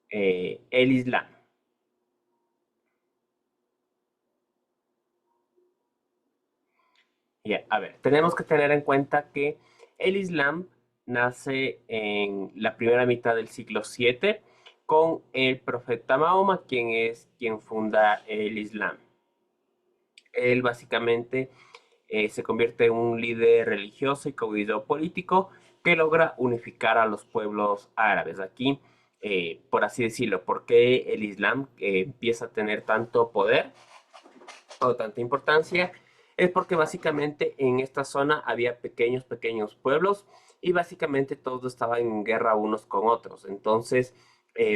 el Islam. Ya, a ver, tenemos que tener en cuenta que el Islam nace en la primera mitad del siglo VII con el profeta Mahoma, quien funda el Islam. Él básicamente se convierte en un líder religioso y caudillo político que logra unificar a los pueblos árabes. Aquí, por así decirlo, ¿por qué el Islam empieza a tener tanto poder o tanta importancia? Es porque básicamente en esta zona había pequeños pueblos y básicamente todos estaban en guerra unos con otros. Entonces,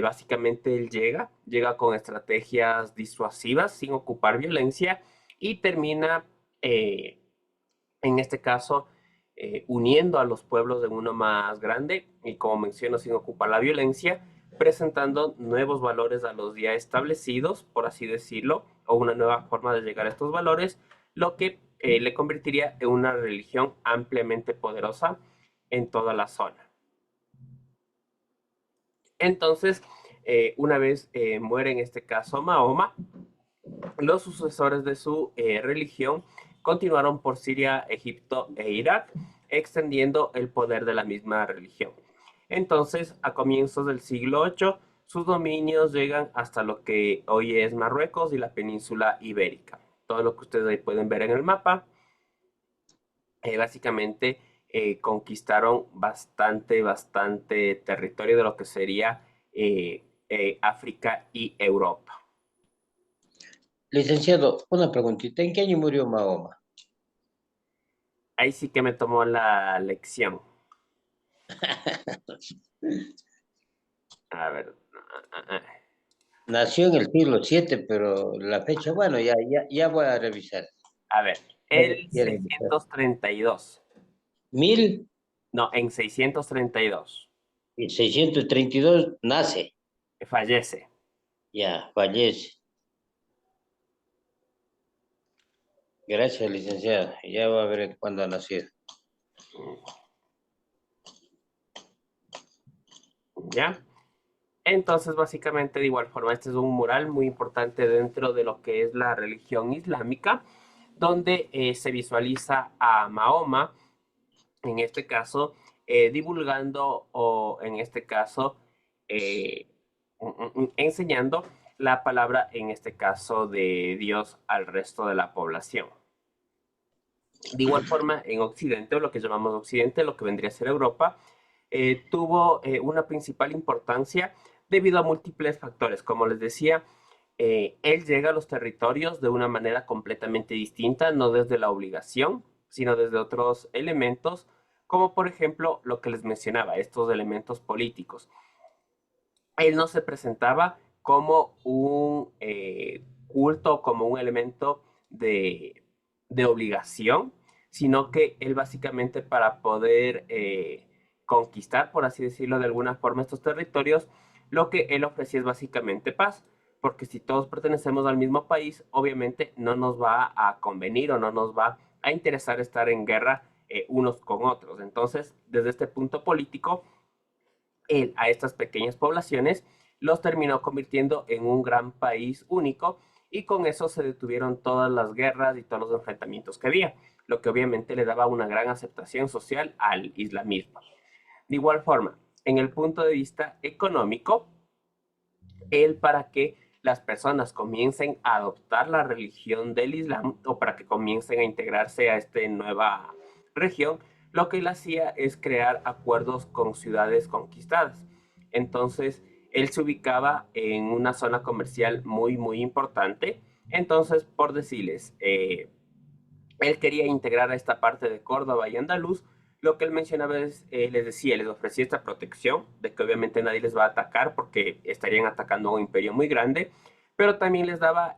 básicamente él llega con estrategias disuasivas sin ocupar violencia y termina eh, en este caso, uniendo a los pueblos de uno más grande y, como menciono, sin ocupar la violencia, presentando nuevos valores a los ya establecidos, por así decirlo, o una nueva forma de llegar a estos valores, lo que le convertiría en una religión ampliamente poderosa en toda la zona. Entonces, una vez muere en este caso Mahoma, los sucesores de su religión continuaron por Siria, Egipto e Irak, extendiendo el poder de la misma religión. Entonces, a comienzos del siglo VIII, sus dominios llegan hasta lo que hoy es Marruecos y la península ibérica. Todo lo que ustedes ahí pueden ver en el mapa, básicamente conquistaron bastante territorio de lo que sería África y Europa. Licenciado, una preguntita. ¿En qué año murió Mahoma? Ahí sí que me tomó la lección. A ver. Nació en el siglo VII, pero la fecha, bueno, ya voy a revisar. A ver. Ya, El ya revisar. 632. Mil No, en 632. seiscientos treinta y dos nace, Fallece. ya, fallece. Gracias, licenciado. Ya va a ver cuándo ha nacido. ¿Ya? Entonces, básicamente, de igual forma, este es un mural muy importante dentro de lo que es la religión islámica, donde se visualiza a Mahoma, en este caso, divulgando o en este caso, eh, enseñando la palabra, en este caso, de Dios al resto de la población. De igual forma, en Occidente, o lo que llamamos Occidente, lo que vendría a ser Europa, tuvo una principal importancia debido a múltiples factores. Como les decía, él llega a los territorios de una manera completamente distinta, no desde la obligación, sino desde otros elementos, como por ejemplo lo que les mencionaba, estos elementos políticos. Él no se presentaba como un culto, como un elemento de obligación, sino que él básicamente para poder conquistar, por así decirlo de alguna forma, estos territorios, lo que él ofrecía es básicamente paz, porque si todos pertenecemos al mismo país, obviamente no nos va a convenir o no nos va a interesar estar en guerra unos con otros. Entonces, desde este punto político, él a estas pequeñas poblaciones los terminó convirtiendo en un gran país único y con eso se detuvieron todas las guerras y todos los enfrentamientos que había, lo que obviamente le daba una gran aceptación social al islamismo. De igual forma, en el punto de vista económico, él para que las personas comiencen a adoptar la religión del Islam o para que comiencen a integrarse a esta nueva región, lo que él hacía es crear acuerdos con ciudades conquistadas. Entonces, él se ubicaba en una zona comercial muy importante. Entonces, por decirles, él quería integrar a esta parte de Córdoba y Andaluz. Lo que él mencionaba es, les decía, les ofrecía esta protección de que obviamente nadie les va a atacar porque estarían atacando a un imperio muy grande, pero también les daba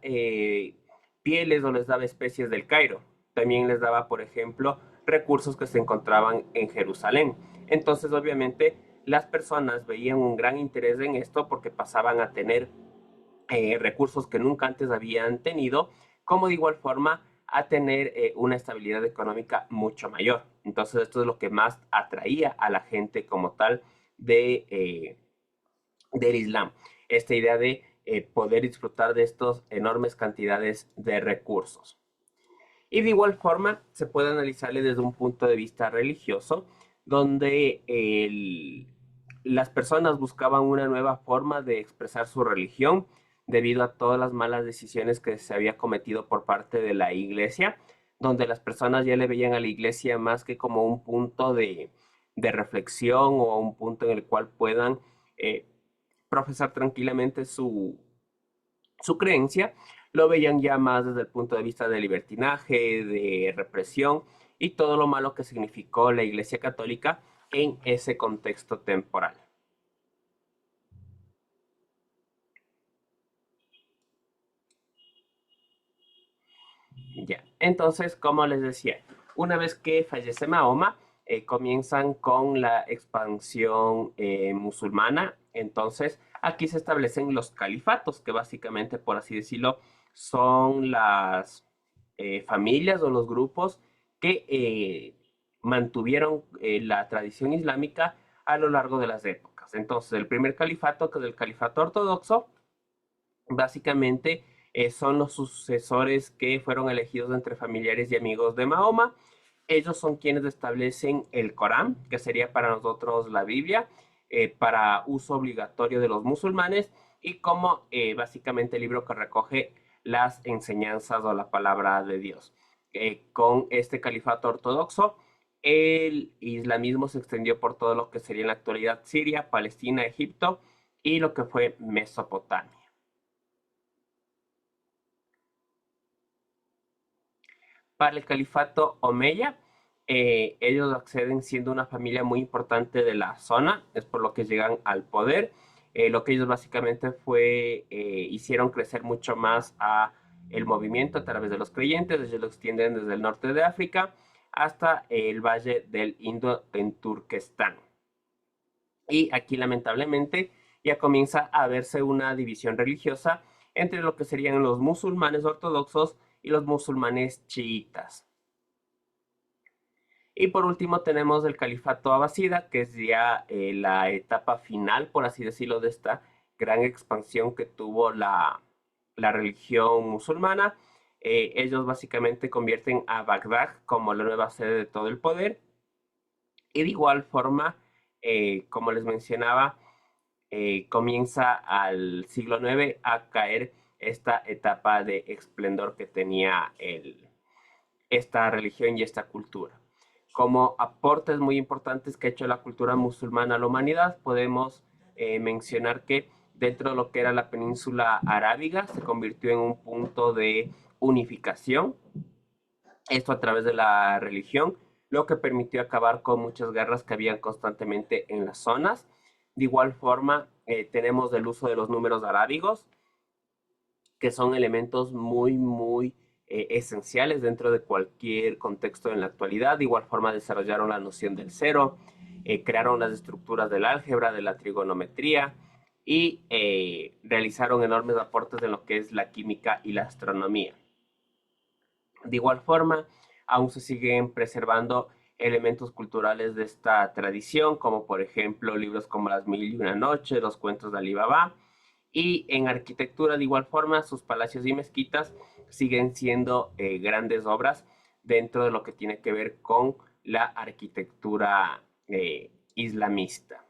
pieles o les daba especies del Cairo. También les daba, por ejemplo, recursos que se encontraban en Jerusalén. Entonces, obviamente, las personas veían un gran interés en esto porque pasaban a tener recursos que nunca antes habían tenido, como de igual forma a tener una estabilidad económica mucho mayor. Entonces esto es lo que más atraía a la gente como tal de, del Islam. Esta idea de poder disfrutar de estas enormes cantidades de recursos. Y de igual forma se puede analizarle desde un punto de vista religioso, donde las personas buscaban una nueva forma de expresar su religión debido a todas las malas decisiones que se había cometido por parte de la iglesia, donde las personas ya le veían a la iglesia más que como un punto de reflexión o un punto en el cual puedan eh, profesar tranquilamente su creencia, lo veían ya más desde el punto de vista de libertinaje, de represión y todo lo malo que significó la Iglesia Católica en ese contexto temporal. Ya, entonces, como les decía, una vez que fallece Mahoma, comienzan con la expansión musulmana. Entonces, aquí se establecen los califatos, que básicamente, por así decirlo, son las familias o los grupos que mantuvieron la tradición islámica a lo largo de las épocas. Entonces, el primer califato, que es el califato ortodoxo, básicamente son los sucesores que fueron elegidos entre familiares y amigos de Mahoma. Ellos son quienes establecen el Corán, que sería para nosotros la Biblia, para uso obligatorio de los musulmanes y como básicamente el libro que recoge las enseñanzas o la palabra de Dios. Con este califato ortodoxo, el islamismo se extendió por todo lo que sería en la actualidad Siria, Palestina, Egipto y lo que fue Mesopotamia. Para el califato Omeya, ellos acceden siendo una familia muy importante de la zona, es por lo que llegan al poder. Lo que ellos básicamente hicieron crecer mucho más a el movimiento a través de los creyentes, ellos lo extienden desde el norte de África hasta el valle del Indo en Turquestán. Y aquí lamentablemente ya comienza a verse una división religiosa entre lo que serían los musulmanes ortodoxos y los musulmanes chiitas. Y por último tenemos el califato abasida, que es ya la etapa final, por así decirlo, de esta gran expansión que tuvo la religión musulmana. Ellos básicamente convierten a Bagdad como la nueva sede de todo el poder. Y de igual forma, como les mencionaba, comienza al siglo IX a caer esta etapa de esplendor que tenía esta religión y esta cultura. Como aportes muy importantes que ha hecho la cultura musulmana a la humanidad, podemos mencionar que dentro de lo que era la península arábiga se convirtió en un punto de unificación, esto a través de la religión, lo que permitió acabar con muchas guerras que habían constantemente en las zonas. De igual forma, tenemos el uso de los números arábigos, que son elementos muy esenciales dentro de cualquier contexto en la actualidad. De igual forma desarrollaron la noción del cero, crearon las estructuras del álgebra, de la trigonometría y realizaron enormes aportes en lo que es la química y la astronomía. De igual forma, aún se siguen preservando elementos culturales de esta tradición, como por ejemplo libros como Las Mil y una Noche, los cuentos de Alí Baba, y en arquitectura, de igual forma, sus palacios y mezquitas siguen siendo grandes obras dentro de lo que tiene que ver con la arquitectura islamista.